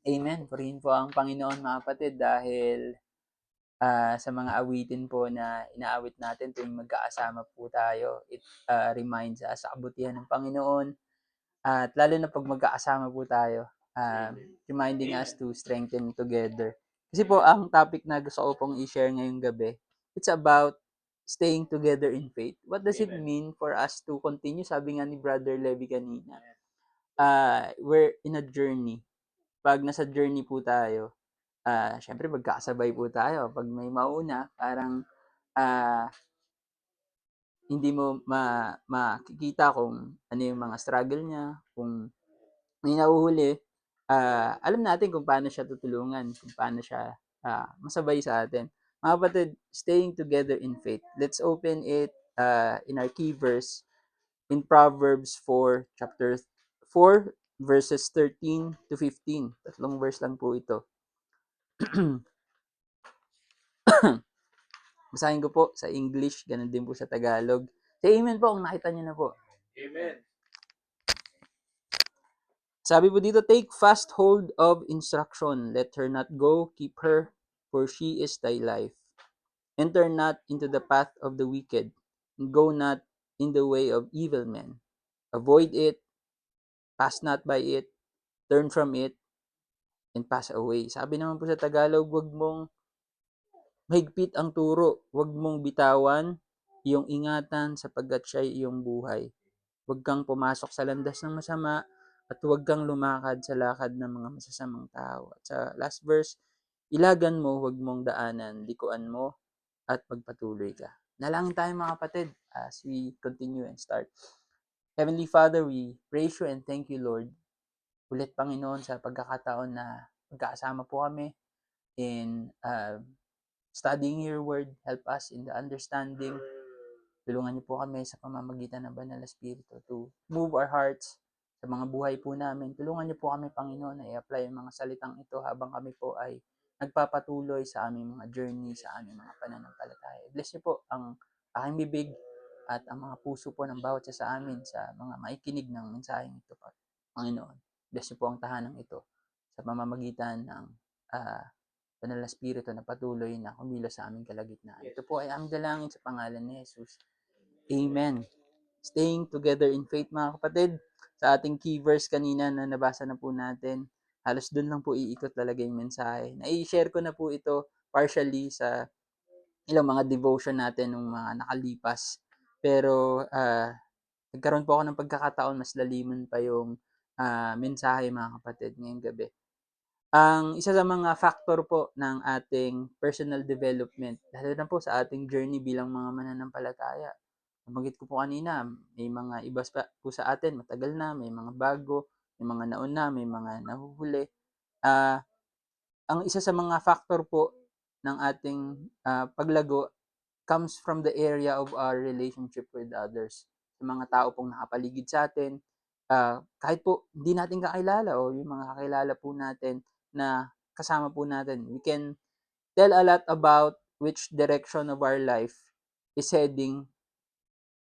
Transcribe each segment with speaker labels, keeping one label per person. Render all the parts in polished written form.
Speaker 1: Amen. Purihin po ang Panginoon mga kapatid dahil sa mga awitin po na inaawit natin tuwing magkakasama po tayo. It reminds us sa kabutihan ng Panginoon at lalo na pag magkakasama po tayo, reminding us to strengthen together. Kasi po ang topic na gusto ko pong i-share ngayong gabi, it's about staying together in faith. What does it mean for us to continue? Sabi nga ni Brother Levi kanina, we're in a journey. Pag nasa journey po tayo, syempre magkakasabay po tayo. Pag may mauna, parang ah, hindi mo makikita kung ano yung mga struggle niya, kung may nahuhuli, alam natin kung paano siya tutulungan, kung paano siya masabay sa atin. Mga kapatid, staying together in faith. Let's open it in our key verse in Proverbs 4, chapter 4, verses 13 to 15. Tatlong verse lang po ito. Basahin ko po sa English, ganun din po sa Tagalog. Say amen po kung nakita niyo na po.
Speaker 2: Amen.
Speaker 1: Sabi po dito, take fast hold of instruction. Let her not go. Keep her, for she is thy life. Enter not into the path of the wicked, and go not in the way of evil men. Avoid it, pass not by it, turn from it, and pass away. Sabi naman po sa Tagalog, wag mong mahigpit ang turo, wag mong bitawan iyong ingatan sapagkat siya iyong buhay. Huwag kang pumasok sa landas ng masama at huwag kang lumakad sa lakad ng mga masasamang tao. At sa last verse, ilagan mo, huwag mong daanan, likuan mo at magpatuloy ka. Nalangin tayo mga kapatid as we continue and start. Heavenly Father, we praise you and thank you, Lord. Ulit Panginoon sa pagkakataon na magkakasama po kami in studying your word. Help us in the understanding. Tulungan niyo po kami sa pamamagitan ng Banal na Espiritu to move our hearts sa mga buhay po namin. Tulungan niyo po kami, Panginoon, na i-apply ang mga salitang ito habang kami po ay nagpapatuloy sa aming mga journey, sa aming mga pananampalataya. Bless niyo po ang aking bibig at ang mga puso po ng bawat isa sa amin sa mga maikinig ng mensaheng ito, Panginoon. Bless niyo po ang tahanang ito sa pamamagitan ng Banal na Espiritu na patuloy na kumilos sa aming kalagitnaan. Ito po ay aming dalangin sa pangalan ni Jesus. Amen. Staying together in faith mga kapatid. Sa ating key verse kanina na nabasa na po natin, halos dun lang po iikot talaga yung mensahe. Na-share ko na po ito partially sa ilang mga devotion natin nung mga nakalipas. Pero nagkaroon po ako ng pagkakataon mas laliman pa yung mensahe mga kapatid ngayong gabi. Ang isa sa mga factor po ng ating personal development, lalo na po sa ating journey bilang mga mananampalataya. Nabanggit ko po kanina, may mga iba po sa atin, matagal na, may mga bago, may mga nauna, may mga nahuhuli. Ang isa sa mga factor po ng ating paglago comes from the area of our relationship with others. Sa mga tao pong nakapaligid sa atin, kahit po hindi natin kakilala o yung mga kakilala po natin na kasama po natin, we can tell a lot about which direction of our life is heading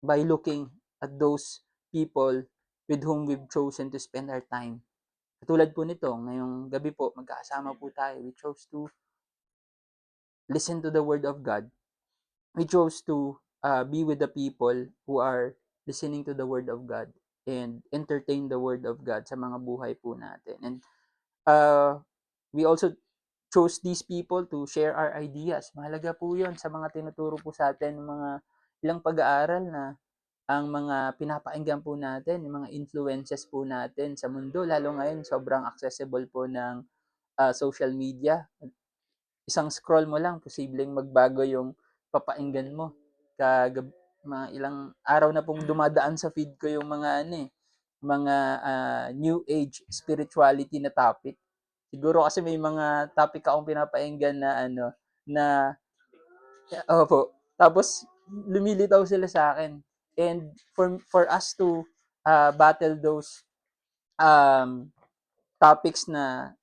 Speaker 1: by looking at those people with whom we've chosen to spend our time. Katulad po nito, ngayong gabi po, magkakasama po tayo. We chose to listen to the Word of God. We chose to be with the people who are listening to the Word of God and entertain the Word of God sa mga buhay po natin. And we also chose these people to share our ideas. Mahalaga po yun sa mga tinuturo po sa atin ng mga ilang pag-aaral na ang mga pinapakinggan po natin, yung mga influences po natin sa mundo, lalo ngayon sobrang accessible po ng social media. Isang scroll mo lang, posibleng magbago yung papainggan mo. Mga ilang araw na pong dumadaan sa feed ko yung mga mga new age spirituality na topic. Siguro kasi may mga topic akong pinapainggan na na opo. Tapos lumilitaw sila sa akin. And for us to battle those um, topics na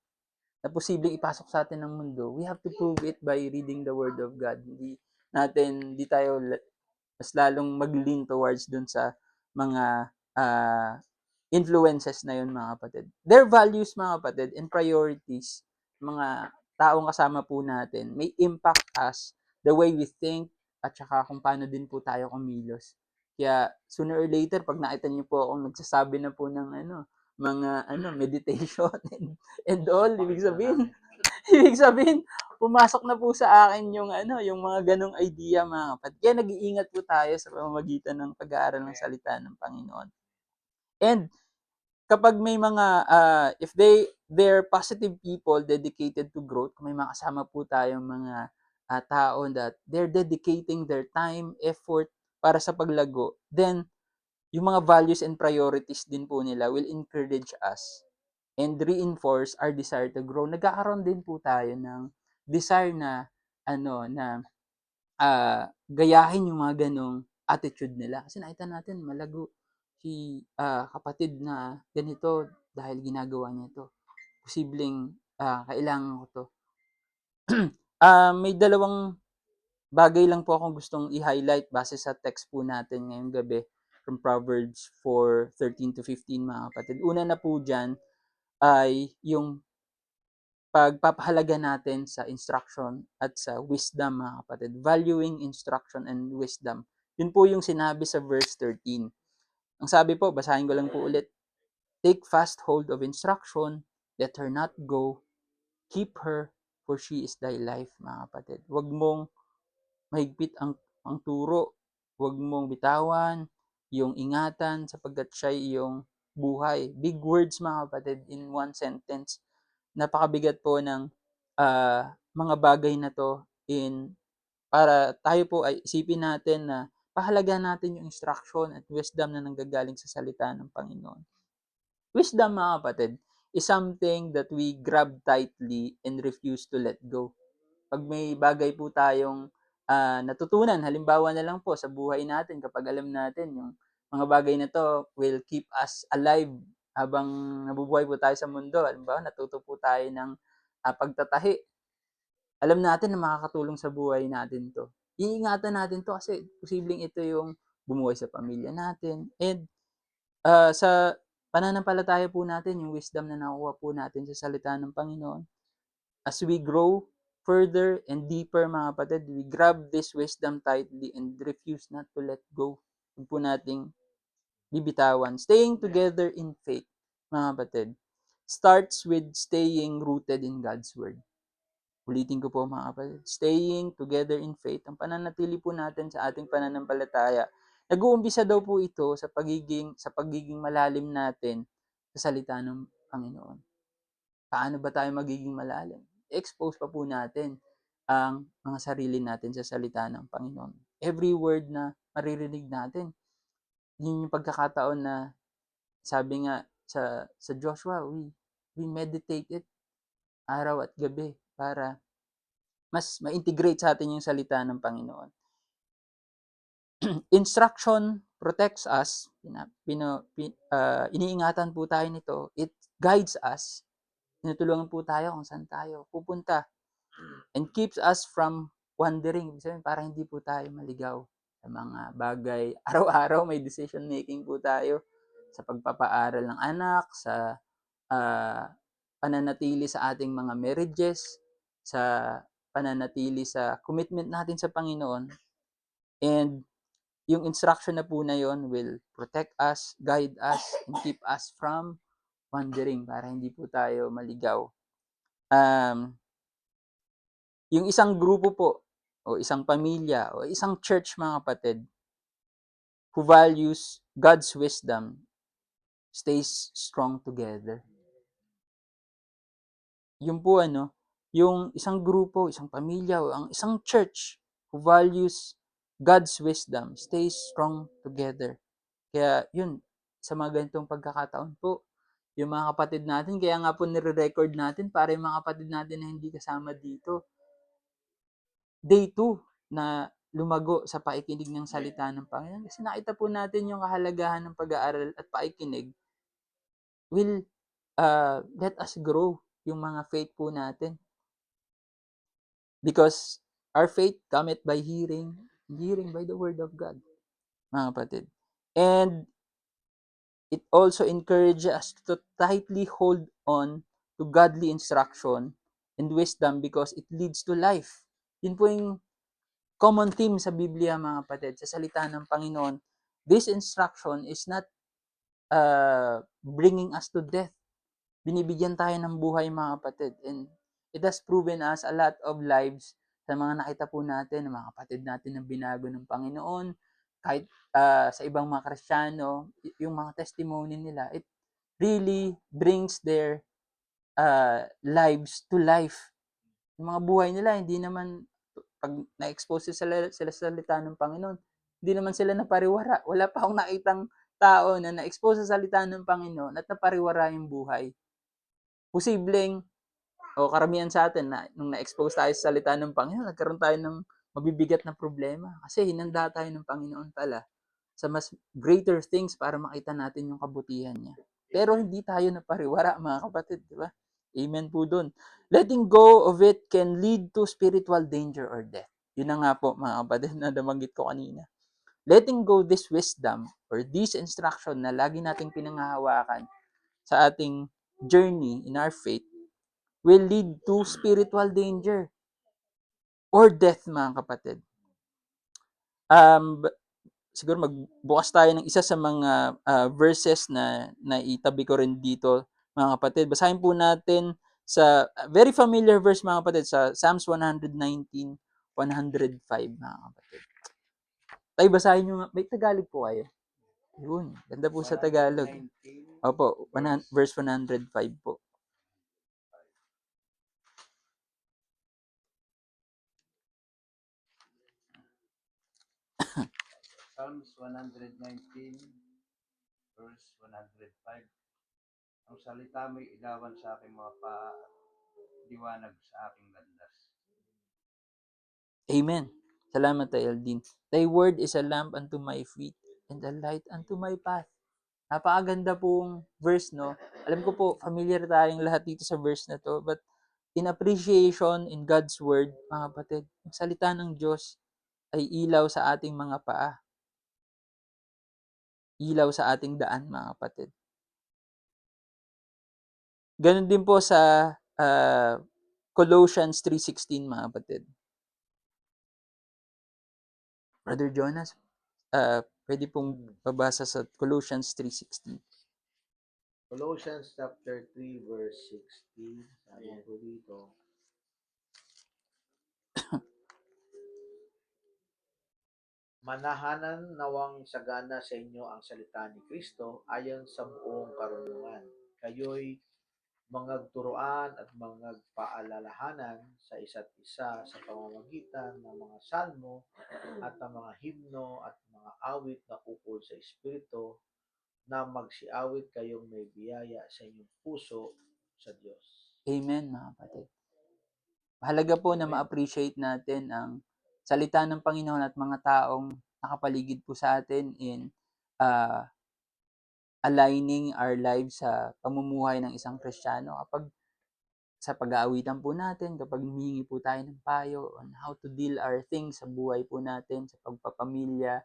Speaker 1: posibleng ipasok sa atin ng mundo, we have to prove it by reading the Word of God. Hindi tayo mas lalong mag-lean towards dun sa mga influences na yun mga kapatid. Their values mga kapatid and priorities, mga taong kasama po natin, may impact us the way we think at saka kung paano din po tayo kumilos. Kaya sooner or later, pag nakita niyo po akong nagsasabi na po ng mga meditation and all, ibig sabihin, pumasok na po sa akin yung mga ganong idea mga kapatid. Kaya nag-iingat po tayo sa pamamagitan ng pag-aaral ng salita ng Panginoon. And kapag may mga if they're positive people dedicated to growth, kung may mga kasama po tayong mga tao that they're dedicating their time, effort para sa paglago, then yung mga values and priorities din po nila will encourage us and reinforce our desire to grow. Nagkakaroon din po tayo ng desire na na gayahin yung mga ganong attitude nila. Kasi nakita natin malago si kapatid na ganito dahil ginagawa niya ito. Posibleng kailangan ko to. May dalawang bagay lang po akong gustong i-highlight base sa text po natin ngayong gabi from Proverbs 4:13 to 15 mga kapatid. Una na po dyan ay yung pagpapahalaga natin sa instruction at sa wisdom mga kapatid. Valuing instruction and wisdom. Yun po yung sinabi sa verse 13. Ang sabi po, basahin ko lang po ulit. Take fast hold of instruction, let her not go, keep her, for she is thy life, mga kapatid. Huwag mong mahigpit ang turo, huwag mong bitawan yung ingatan sapagkat siya iyong buhay. Big words mga kapatid in one sentence. Napakabigat po ng mga bagay na to para tayo po ay isipin natin na pahalaga natin yung instruction at wisdom na nanggagaling sa salita ng Panginoon. Wisdom mga kapatid is something that we grab tightly and refuse to let go. Pag may bagay po tayong natutunan, halimbawa na lang po sa buhay natin kapag alam natin yung mga bagay na to will keep us alive habang nabubuhay po tayo sa mundo. Halimbawa, natuto po tayo ng pagtatahi. Alam natin na makakatulong sa buhay natin to. Iingatan natin to kasi posibleng ito yung bumuhay sa pamilya natin. And sa pananampalataya po natin, yung wisdom na nakuha po natin sa salita ng Panginoon, as we grow further and deeper mga kapatid, we grab this wisdom tightly and refuse not to let go. Huwag po nating bibitawan. Staying together in faith, mga kapatid, starts with staying rooted in God's Word. Ulitin ko po mga kapatid, staying together in faith, ang pananatili po natin sa ating pananampalataya, nag-uumpisa daw po ito sa pagiging malalim natin sa salita ng Panginoon. Paano ba tayo magiging malalim? Expose pa po natin ang mga sarili natin sa salita ng Panginoon. Every word na maririnig natin, yun yung pagkakataon na sabi nga sa Joshua, we meditate it araw at gabi para mas ma-integrate sa atin yung salita ng Panginoon. Instruction protects us. Iniingatan po tayo nito. It guides us. Tinutulungan po tayo kung saan tayo pupunta. And keeps us from wandering. Ibig sabihin, para hindi po tayo maligaw sa mga bagay. Araw-araw may decision making po tayo sa pagpapaaral ng anak, sa pananatili sa ating mga marriages, sa pananatili sa commitment natin sa Panginoon. And yung instruction na po na yon will protect us, guide us, and keep us from wandering para hindi po tayo maligaw. Yung isang grupo po, o isang pamilya, o isang church mga kapatid, who values God's wisdom, stays strong together. Yung po yung isang grupo, isang pamilya, o ang isang church who values God's wisdom, stays strong together. Kaya yun, sa mga ganitong pagkakataon po, yung mga kapatid natin, kaya nga po nire-record natin para yung mga kapatid natin na hindi kasama dito, day 2 na lumago sa paikinig ng salita ng Panginoon. Kasi nakita po natin yung kahalagahan ng pag-aaral at paikinig will let us grow yung mga faith po natin. Because our faith cometh by hearing, and hearing by the word of God, mga kapatid. And it also encourages us to tightly hold on to godly instruction and wisdom because it leads to life. Yun po yung common theme sa Biblia, mga kapatid, sa salita ng Panginoon. This instruction is not bringing us to death. Binibigyan tayo ng buhay, mga kapatid. And it has proven us a lot of lives sa mga nakita po natin, ng mga kapatid natin na binago ng Panginoon, kahit sa ibang mga Kristiyano, yung mga testimony nila, it really brings their lives to life. Yung mga buhay nila, hindi naman, pag na-expose sila sa salita ng Panginoon, hindi naman sila napariwara. Wala pa akong nakitang tao na na-expose sa salita ng Panginoon at napariwara yung buhay. Posibleng, o karamihan sa atin, na nung na-expose tayo sa salita ng Panginoon, nagkaroon tayo ng mabibigat na problema. Kasi hinanda tayo ng Panginoon pala sa mas greater things para makita natin yung kabutihan niya. Pero hindi tayo napariwara, mga kapatid, di ba? Amen po dun. Letting go of it can lead to spiritual danger or death. Yun na nga po, mga kapatid, na nabanggit ko kanina. Letting go this wisdom or this instruction na lagi nating pinanghahawakan sa ating journey in our faith will lead to spiritual danger or death, mga kapatid. Siguro magbukas tayo ng isa sa mga verses na naitabi ko rin dito, mga kapatid. Basahin po natin sa very familiar verse, mga kapatid, sa Psalms 119, 105, mga kapatid. Tayo, basahin nyo nga. May Tagalog po kayo. Yun, ganda po sa Tagalog. Opo, verse 105 po.
Speaker 2: Psalms 119, verse 105. Ang salita mo'y ilawan sa aking mga paa at liwanag sa aking landas.
Speaker 1: Amen. Salamat tayo, Aldin. Thy word is a lamp unto my feet and a light unto my path. Napakaganda pong verse, no? Alam ko po, familiar tayong lahat dito sa verse na to, but in appreciation in God's word, mga kapatid, ang salita ng Diyos ay ilaw sa ating mga paa. Ilaw sa ating daan, mga kapatid. Ganon din po sa Colossians 3:16, mga kapatid. Brother Jonas, pwede pong babasa sa Colossians 3:16.
Speaker 2: Colossians chapter 3, verse 16. Sabi ko dito, manahanan nawang sagana sa inyo ang salita ni Kristo ayon sa buong karunungan. Kayo'y mangagturoan at mangagpaalalahanan sa isa't isa sa pamamagitan ng mga salmo at ng mga himno at mga awit na ukol sa Espiritu na magsiawit kayong may biyaya sa inyong puso sa Diyos.
Speaker 1: Amen, mga kapatid. Mahalaga po na ma-appreciate natin ang salita ng Panginoon at mga taong nakapaligid po sa atin in aligning our lives sa pamumuhay ng isang Kristiyano. Kapag sa pag-aawitan po natin, kapag humihingi po tayo ng payo on how to deal our things sa buhay po natin, sa pagpapamilya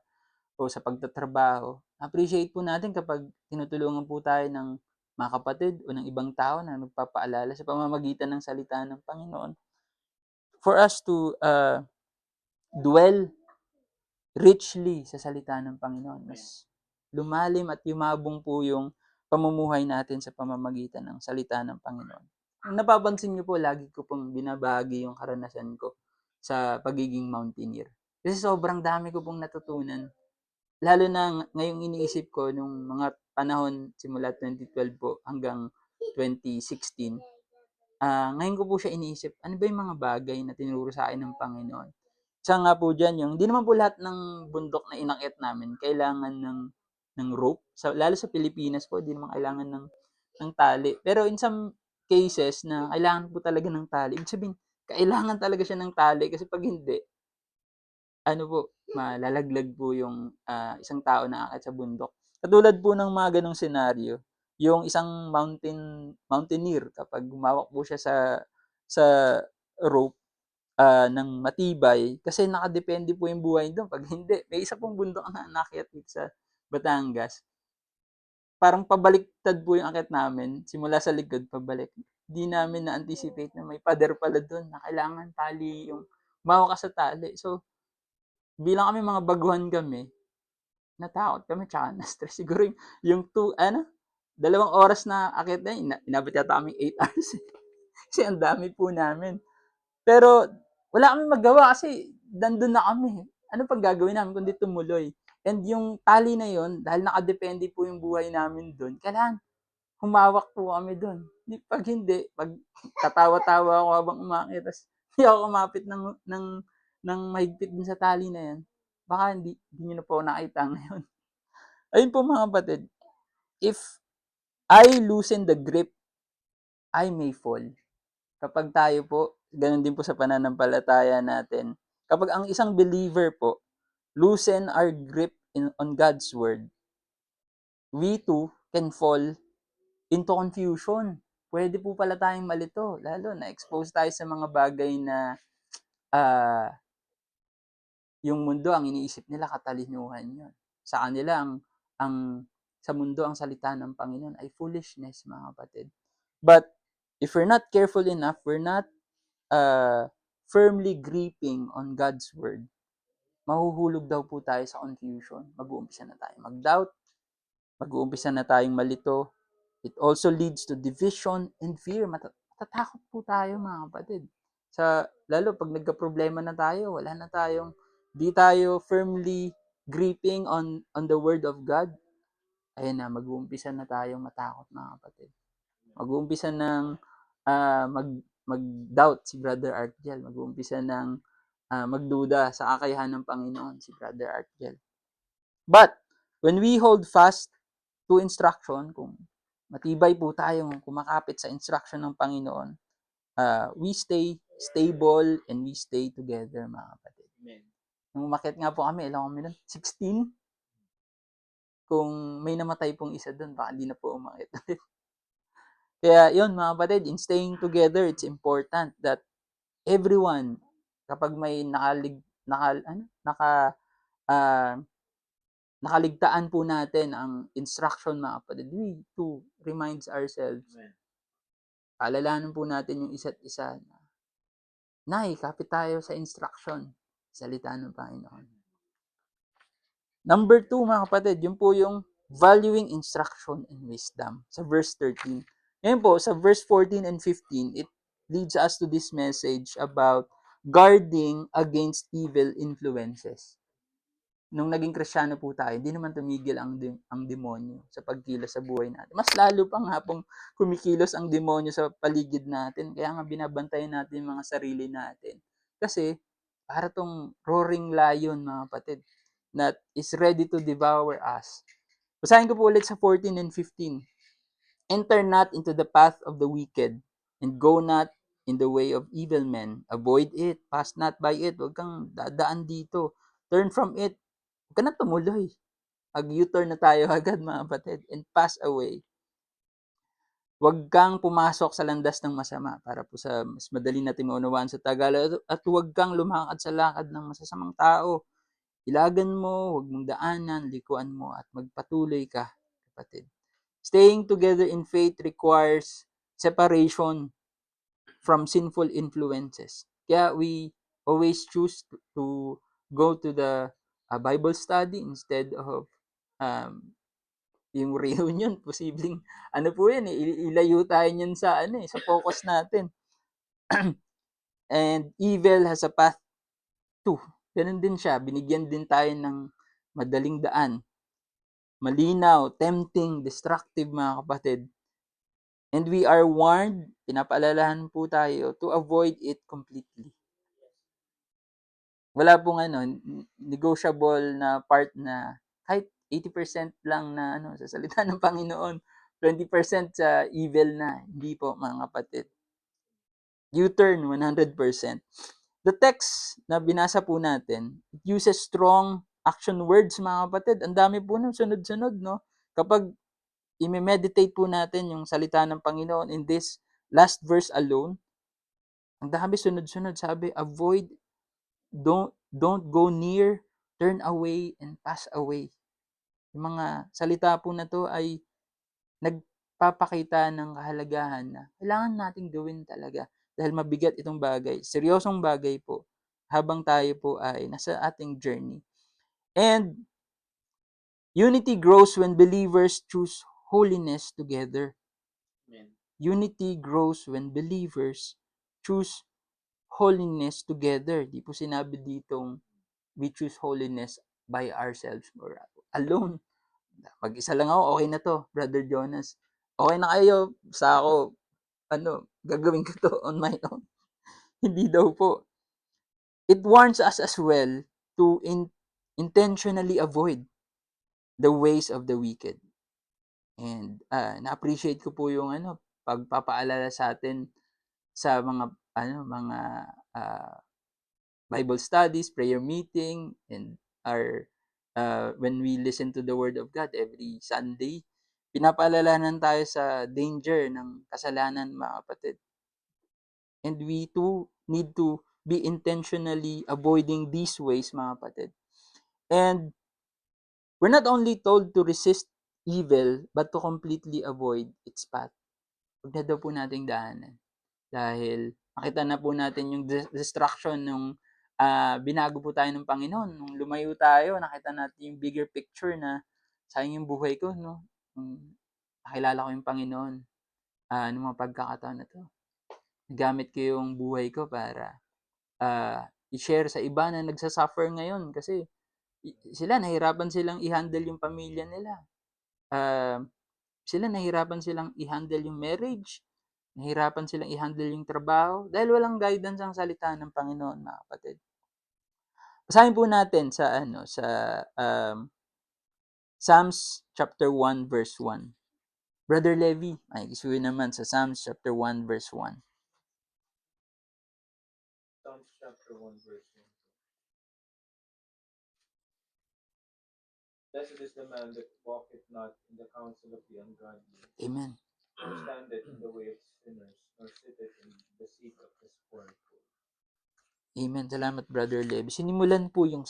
Speaker 1: o sa pagtatrabaho, appreciate po natin kapag tinutulungan po tayo ng mga kapatid o ng ibang tao na nagpapaalala sa pamamagitan ng salita ng Panginoon. For us to dwell richly sa salita ng Panginoon, mas lumalim at yumabong po yung pamumuhay natin sa pamamagitan ng salita ng Panginoon. Kung napapansin niyo po, lagi ko pong binabahagi yung karanasan ko sa pagiging mountaineer. Kasi sobrang dami ko pong natutunan. Lalo na ngayong iniisip ko, nung mga panahon simula 2012 po hanggang 2016, ngayon ko po siya iniisip, ano ba yung mga bagay na tinuro sa akin ng Panginoon? Isa nga po dyan, yung hindi naman po lahat ng bundok na inakyat namin kailangan ng rope. Lalo sa Pilipinas po, hindi naman kailangan ng tali. Pero in some cases na kailangan po talaga ng tali, ibig sabihin, kailangan talaga siya ng tali kasi pag hindi, ano po, malalaglag po yung isang tao na aakyat sa bundok. Katulad po ng mga ganong senaryo, yung isang mountaineer, kapag humawak po siya sa rope, ng matibay, kasi nakadepende po yung buhay doon. Pag hindi, may isa pong bundok na naakyat dito sa Batangas. parang pabaliktad po yung akit namin, simula sa likod pabalik. Di namin na-anticipate na may pader pala dun na kailangan tali yung humawak ka sa tali. So, bilang kami mga baguhan kami, natakot kami tsaka na-stress. Siguro yung 2 oras na akit na yun, inabot yata kami 8 hours. Kasi ang dami po namin. Pero wala kaming magawa kasi nandun na kami. Ano pang gagawin namin kundi tumuloy? And yung tali na yun, dahil nakadepende po yung buhay namin dun, kailangan humawak po kami dun. Pag hindi, pag tatawa-tawa ako habang umakyat, tapos hindi ako kumapit ng mahigpit dun sa tali na yan, baka hindi nyo na po nakita ngayon. Ayun po mga kapatid, if I loosen the grip, I may fall. Kapag tayo po, ganun din po sa pananampalataya natin, kapag ang isang believer po, loosen our grip on God's word, we too can fall into confusion. Pwede po pala tayong malito, lalo na expose tayo sa mga bagay na uh, yung mundo ang iniisip nila katalinuhan yun. Sa kanila ang sa mundo ang salita ng Panginoon ay foolishness, mga kapatid. But if we're not careful enough, we're not firmly gripping on God's word, mahuhulog daw po tayo sa confusion. Mag-uumpisa na tayo mag-doubt, mag-uumpisa na tayong malito. It also leads to division and fear. Matatakot po tayo, mga kapatid. Lalo pag nagka-problema na tayo, wala na tayong, di tayo firmly gripping on the word of God, ayun na, mag-uumpisa na tayong matakot, mga kapatid. Mag-uumpisa ng mag-doubt si Brother Artgel. Mag-uumpisa ng magduda sa kakayahan ng Panginoon si Brother Artgel. But, when we hold fast to instruction, kung matibay po tayong kumakapit sa instruction ng Panginoon, we stay stable and we stay together, mga kapatid.
Speaker 2: Amen.
Speaker 1: Nung umakyat nga po kami, ilang kami nun? 16? Kung may namatay pong isa doon, baka hindi na po umakyat. Kaya yun, mga kapatid, in staying together, it's important that everyone, kapag may nakaligtaan po natin ang instruction, mga kapatid, we to reminds ourselves, alalahanin po natin yung isa't isa na kapit tayo sa instruction, salita ng Panginoon. Number 2, mga kapatid, yun po yung valuing instruction and wisdom sa verse 13. Ngayon po, sa verse 14 and 15, it leads us to this message about guarding against evil influences. Nung naging Kristiyano po tayo, hindi naman tumigil ang demonyo sa pagkilos sa buhay natin. Mas lalo pa nga pong kumikilos ang demonyo sa paligid natin. Kaya nga binabantayan natin yung mga sarili natin. Kasi, para tong roaring lion, mga kapatid, that is ready to devour us. Basahin ko po ulit sa 14 and 15. Enter not into the path of the wicked, and go not in the way of evil men. Avoid it, pass not by it. Huwag kang dadaan dito. Turn from it. Huwag ka na tumuloy. Mag-U-turn na tayo agad, mga kapatid, and pass away. Huwag kang pumasok sa landas ng masama, para po sa mas madali natin maunawaan sa Tagalog, at huwag kang lumakad sa lakad ng masasamang tao. Ilagan mo, huwag mong daanan, likuan mo, at magpatuloy ka, kapatid. Staying together in faith requires separation from sinful influences. Kaya we always choose to go to the Bible study instead of yung reunion. Posibleng po yan, ilayo tayo niyan sa sa focus natin. And evil has a path too. Ganun din siya, binigyan din tayo ng madaling daan. Malinaw, tempting, destructive, mga kapatid. And we are warned, pinapaalalahan po tayo to avoid it completely. Wala pong negotiable na part na kahit 80% lang na sa salita ng Panginoon, 20% sa evil na. Hindi po, mga kapatid. U-turn 100%. The text na binasa po natin, it uses strong action words, mga kapatid. Ang dami po ng sunod-sunod, no? Kapag i-meditate po natin yung salita ng Panginoon in this last verse alone, ang dami sunod-sunod. Sabi, avoid, don't go near, turn away, and pass away. Yung mga salita po na to ay nagpapakita ng kahalagahan na kailangan nating gawin talaga dahil mabigat itong bagay, seryosong bagay po habang tayo po ay nasa ating journey. And unity grows when believers choose holiness together.
Speaker 2: Amen.
Speaker 1: Unity grows when believers choose holiness together. Di po sinabi ditong we choose holiness by ourselves or alone. Mag-isa lang ako, okay na to, Brother Jonas. Okay na kayo, sa ako, gagawin ko to on my own. Hindi daw po. It warns us as well to intentionally avoid the ways of the wicked. And na-appreciate ko po yung pagpapaalala sa atin sa mga uh, Bible studies, prayer meeting, and our when we listen to the Word of God every Sunday. Pinapaalalanan tayo sa danger ng kasalanan, mga kapatid. And we too need to be intentionally avoiding these ways, mga kapatid. And we're not only told to resist evil, but to completely avoid its path. Huwag na daw po nating daanan. Dahil nakita na po natin yung distraction nung binago po tayo ng Panginoon. Nung lumayo tayo, nakita natin yung bigger picture na sayang yung buhay ko, no? Nakilala ko yung Panginoon. Nung mga pagkakataon na to. Gamit ko yung buhay ko para i-share sa iba na nagsasuffer ngayon kasi sila nahirapan silang i-handle yung pamilya nila. Sila nahirapan silang i-handle yung marriage, nahirapan silang i-handle yung trabaho dahil walang guidance ang salita ng Panginoon, mga kapatid. Basahin po natin sa Psalms chapter 1 verse 1. Brother Levi, ay isuwi naman sa Psalms chapter 1 verse 1.
Speaker 2: Psalms chapter 1 verse 1. Blessed is the man that walketh not in the counsel of the ungodly.
Speaker 1: Amen.
Speaker 2: Nor standeth in the way of sinners, nor sitteth in the seat of the scornful.
Speaker 1: Amen. Salamat, Brother Levi. Sinimulan po yung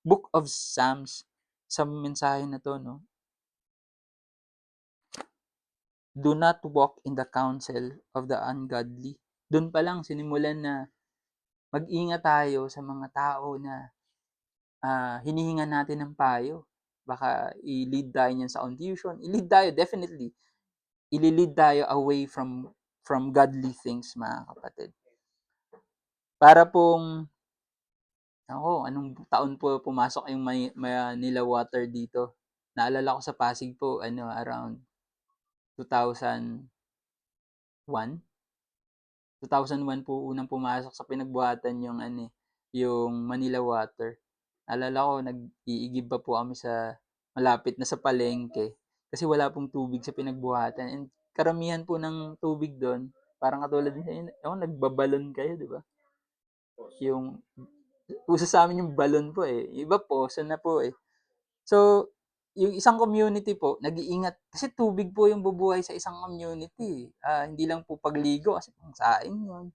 Speaker 1: Book of Psalms sa mensahe na to, no? Do not walk in the counsel of the ungodly. Doon pa lang sinimulan na mag-ingat tayo sa mga tao na hinihingan natin ng payo. Baka i-lead tayo niyan sa confusion. I-lead tayo, definitely. I-lead tayo away from godly things, mga kapatid. Para pong, anong taon po pumasok yung Manila Water dito? Naalala ko sa Pasig po, around 2001. 2001 po unang pumasok sa pinagbuhatan yung Manila Water. Naalala ko, nag-iigib pa po kami sa malapit na sa palengke kasi wala pong tubig sa pinagbuhatan. And karamihan po ng tubig doon, parang katulad din nagbabalon kayo, di ba? Yung uso sa amin yung balon po eh. Iba po, na po eh. So, yung isang community po, nag-iingat. Kasi tubig po yung bubuhay sa isang community. Hindi lang po pagligo kasi pang saing yun.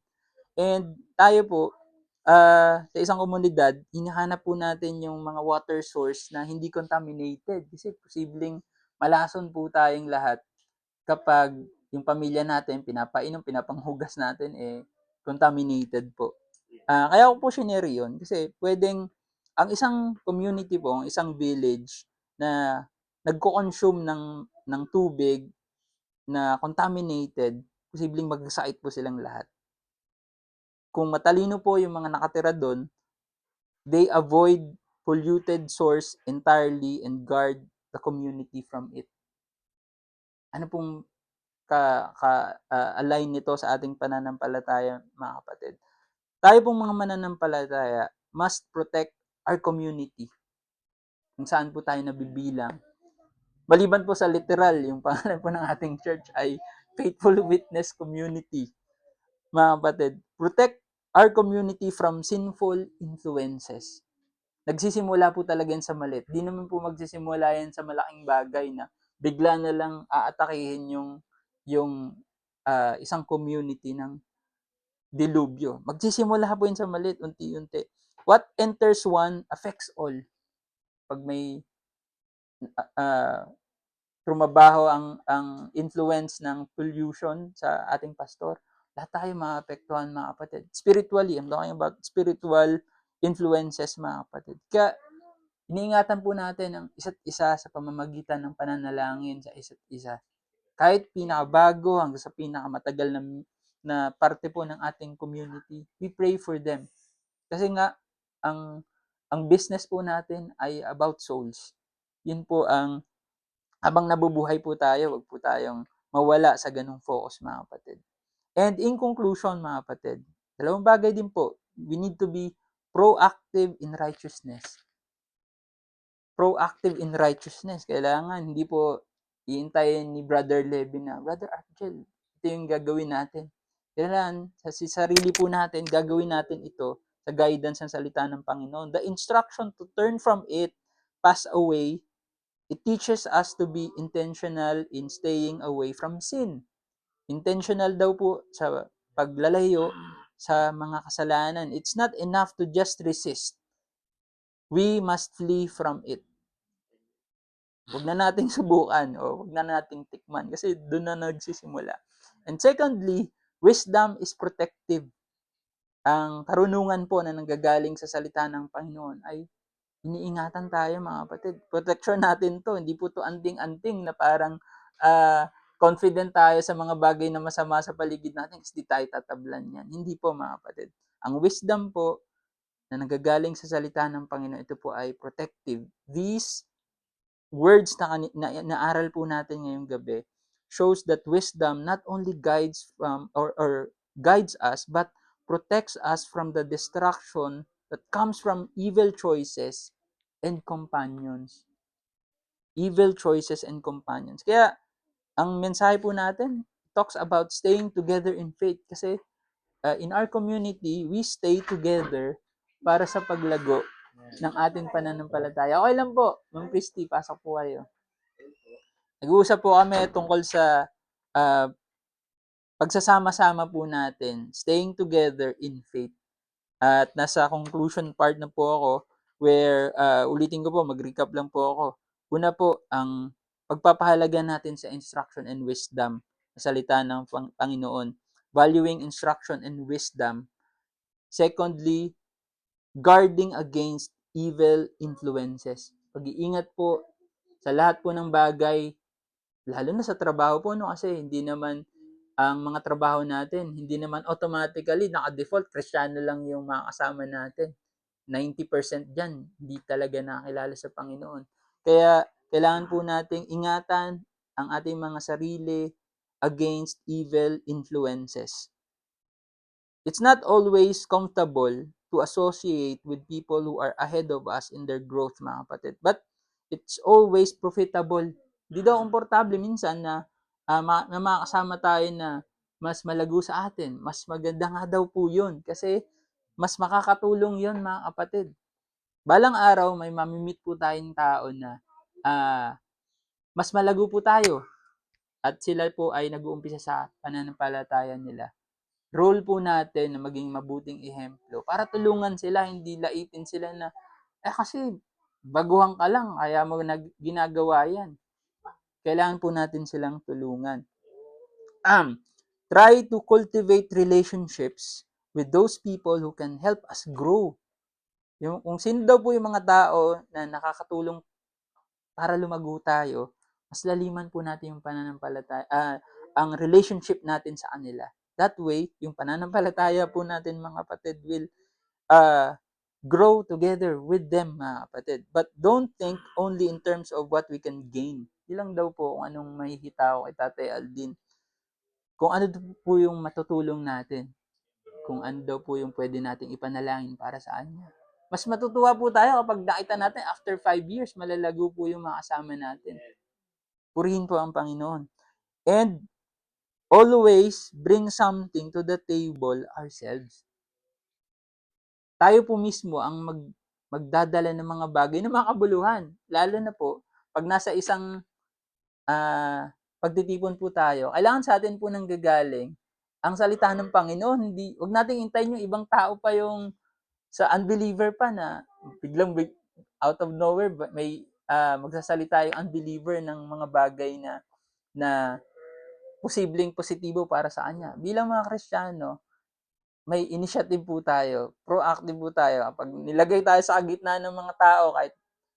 Speaker 1: And tayo po, sa isang komunidad, hinahanap po natin yung mga water source na hindi contaminated. Kasi posibleng malason po tayong lahat kapag yung pamilya natin, pinapanghugas natin, contaminated po. Kaya ko po shinare yun kasi pwedeng ang isang community po, ang isang village na nagko-consume ng tubig na contaminated, posibleng magsakit po silang lahat. Kung matalino po yung mga nakatira doon, they avoid polluted source entirely and guard the community from it. Ano pong align nito sa ating pananampalataya, mga kapatid? Tayo pong mga mananampalataya must protect our community kung saan po tayo nabibilang. Maliban po sa literal, yung pangalan po ng ating church ay Faithful Witness Community. Mga kapatid, protect our community from sinful influences. Nagsisimula po talaga yan sa maliit. Di naman po magsisimula yan sa malaking bagay na bigla na lang aatakihin yung isang community ng dilubyo. Magsisimula po yan sa maliit, unti-unti. What enters one affects all. Pag may trumabaho ang influence ng pollution sa ating pastor, lahat tayo maapektuhan mga kapatid. Spiritually, I'm talking about spiritual influences mga kapatid. Kaya iniingatan po natin ang isa't isa sa pamamagitan ng pananalangin sa isa't isa. Kahit pinakabago hanggang sa pinakamatagal na parte po ng ating community, we pray for them. Kasi nga, ang business po natin ay about souls. Yun po ang, habang nabubuhay po tayo, wag po tayong mawala sa ganung focus mga kapatid. And in conclusion mga kapatid, dalawang bagay din po, we need to be proactive in righteousness. Proactive in righteousness. Kailangan hindi po iintayin ni Brother Levy na, Brother Argel, ito yung gagawin natin. Kailangan sa sarili po natin, gagawin natin ito sa guidance ng salita ng Panginoon. The instruction to turn from it, pass away, it teaches us to be intentional in staying away from sin. Intentional daw po sa paglalayo sa mga kasalanan. It's not enough to just resist. We must flee from it. Huwag na nating subukan o huwag na nating tikman kasi doon na nagsisimula. And secondly, wisdom is protective. Ang karunungan po na nanggagaling sa salita ng Panginoon ay iniingatan tayo mga kapatid. Protection natin to. Hindi po to anting-anting na parang confident tayo sa mga bagay na masama sa paligid natin kasi di tayo tatablan yan. Hindi po mga kapatid. Ang wisdom po na nanggagaling sa salita ng Panginoon, ito po ay protective. These words na naaral po natin ngayong gabi shows that wisdom not only guides or guides us but protects us from the destruction that comes from evil choices and companions. Evil choices and companions. Kaya ang mensahe po natin talks about staying together in faith kasi in our community, we stay together para sa paglago ng ating pananampalataya. Okay lang po, Ma'am Christy, pasok po kayo. Nag-uusap po kami tungkol sa uh, pagsasama-sama po natin, staying together in faith. At nasa conclusion part na po ako where ulitin ko po, mag-recap lang po ako. Una po, ang pagpapahalaga natin sa instruction and wisdom sa salita ng Panginoon. Valuing instruction and wisdom. Secondly, guarding against evil influences. Pag-iingat po sa lahat po ng bagay, lalo na sa trabaho po, no? Kasi hindi naman ang mga trabaho natin, hindi naman automatically naka-default Kristiyano lang yung mga kasama natin. 90% dyan, hindi talaga nakakilala sa Panginoon. Kaya kailangan po nating ingatan ang ating mga sarili against evil influences. It's not always comfortable to associate with people who are ahead of us in their growth, mga kapatid. But it's always profitable. Hindi daw komportable minsan na makakasama tayo na mas malago sa atin. Mas maganda nga daw po yun. Kasi mas makakatulong yun, mga kapatid. Balang araw, may mamimit po tayong tao na mas malago po tayo. At sila po ay nag-uumpisa sa pananampalataya nila. Role po natin na maging mabuting ehemplo para tulungan sila, hindi laitin sila na, kasi baguhan ka lang, kaya mo ginagawa yan. Kailangan po natin silang tulungan. Try to cultivate relationships with those people who can help us grow. Kung sino daw po yung mga tao na nakakatulong para lumago tayo, mas laliman po natin yung pananampalataya, ang relationship natin sa kanila. That way, yung pananampalataya po natin mga kapatid will grow together with them mga kapatid. But don't think only in terms of what we can gain. Di lang daw po kung anong mahihita ko kay Tatay Aldin. Kung ano po yung matutulong natin. Kung ano daw po yung pwede nating ipanalangin para sa kanya. Mas matutuwa po tayo kapag nakita natin after 5 years, malalago po yung mga kasama natin. Purihin po ang Panginoon. And always bring something to the table ourselves. Tayo po mismo ang magdadala ng mga bagay na makabuluhan. Lalo na po, pag nasa isang pagtitipon po tayo, kailangan sa atin po nang gagaling ang salita ng Panginoon. Huwag nating hintayin yung ibang tao pa yung sa unbeliever pa na biglang out of nowhere may magsasalita yung unbeliever ng mga bagay na posibleng positibo para sa kanya. Bilang mga Kristiyano, may initiative po tayo, proactive po tayo. Kapag nilagay tayo sa gitna ng mga tao, kahit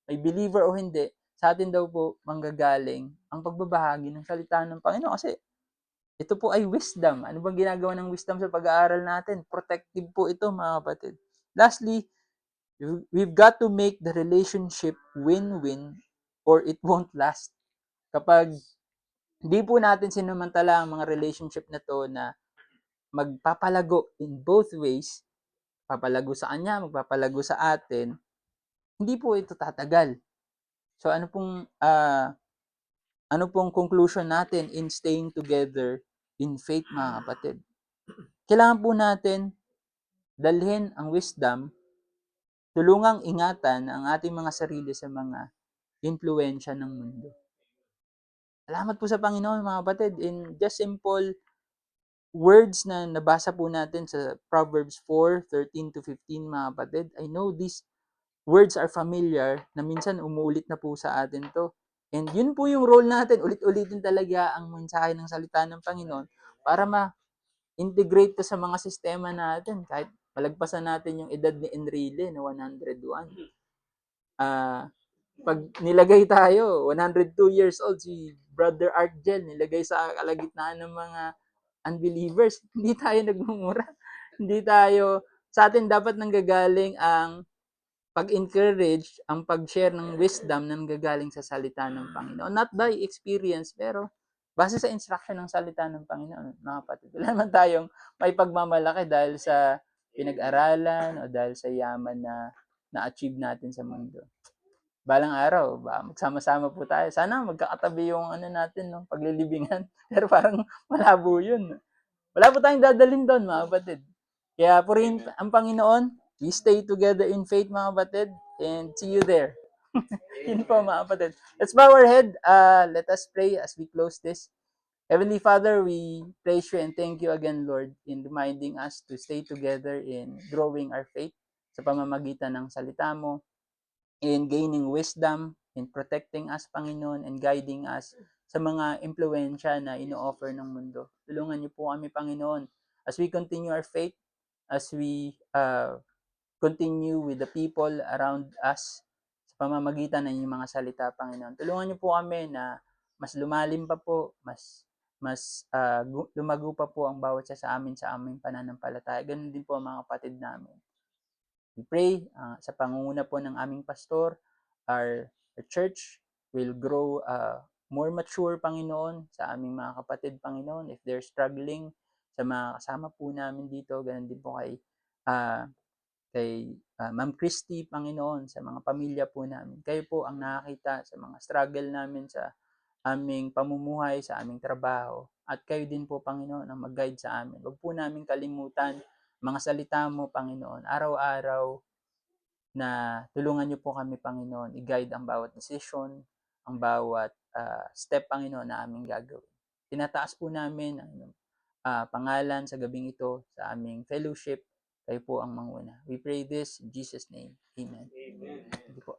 Speaker 1: may believer o hindi, sa atin daw po manggagaling ang pagbabahagi ng salita ng Panginoon. Kasi ito po ay wisdom. Ano bang ginagawa ng wisdom sa pag-aaral natin? Protective po ito, mga kapatid. Lastly, we've got to make the relationship win-win or it won't last. Kapag hindi po natin sinamantala ang mga relationship na to na magpapalago in both ways, papalago sa kanya, magpapalago sa atin, hindi po ito tatagal. So ano pong conclusion natin in staying together in faith, mga kapatid? Kailangan po natin dalhin ang wisdom, tulungang ingatan ang ating mga sarili sa mga impluensya ng mundo. Salamat po sa Panginoon, mga kapatid. In just simple words na nabasa po natin sa Proverbs 4:13 to 15, mga kapatid. I know these words are familiar na minsan umuulit na po sa atin to. And yun po yung role natin, ulit-ulitin talaga ang mensahe ng salita ng Panginoon para ma-integrate to sa mga sistema natin. Kahit malagpasan natin yung edad ni Enrile na 101. Pag nilagay tayo, 102 years old, si Brother Artgel, nilagay sa kalagitnaan ng mga unbelievers, hindi tayo nagmumura. Hindi tayo, sa atin dapat nanggagaling ang pag-encourage, ang pag-share ng wisdom na nanggagaling sa salita ng Panginoon. Not by experience, pero base sa instruction ng salita ng Panginoon, mga kapatid. Wala naman tayong may pagmamalaki dahil sa pinag-aralan o dahil sa yaman na na-achieve natin sa mundo. Balang araw, magsama-sama po tayo. Sana magkakatabi yung natin, no, paglilibingan. Pero parang malabo yun. Wala po tayong dadalhin doon, mga kapatid. Kaya purihin ang Panginoon. We stay together in faith, mga kapatid. And see you there. Yun po, mga kapatid. Let's bow our head. Let us pray as we close this. Heavenly Father, we praise you and thank you again, Lord, in reminding us to stay together in growing our faith sa pamamagitan ng salita mo, in gaining wisdom, in protecting us, Panginoon, and guiding us sa mga impluensya na ino-offer ng mundo. Tulungan niyo po kami, Panginoon, as we continue our faith, as we continue with the people around us sa pamamagitan ng inyong mga salita, Panginoon. Tulungan niyo po kami na mas lumalim pa po, mas lumago pa po ang bawat isa sa aming pananampalataya. Ganun din po ang mga kapatid namin. We pray sa pangunguna po ng aming pastor, our church will grow more mature, Panginoon, sa aming mga kapatid, Panginoon. If they're struggling sa mga kasama po namin dito, ganun din po kay Ma'am Christy, Panginoon, sa mga pamilya po namin. Kayo po ang nakakita sa mga struggle namin sa aming pamumuhay, sa aming trabaho. At kayo din po, Panginoon, ang mag-guide sa amin. Huwag po namin kalimutan mga salita mo, Panginoon, araw-araw, na tulungan niyo po kami, Panginoon, i-guide ang bawat decision, ang bawat step, Panginoon, na aming gagawin. Tinataas po namin ang pangalan sa gabing ito sa aming fellowship. Kayo po ang manguna. We pray this in Jesus' name. Amen. Amen. Hindi po.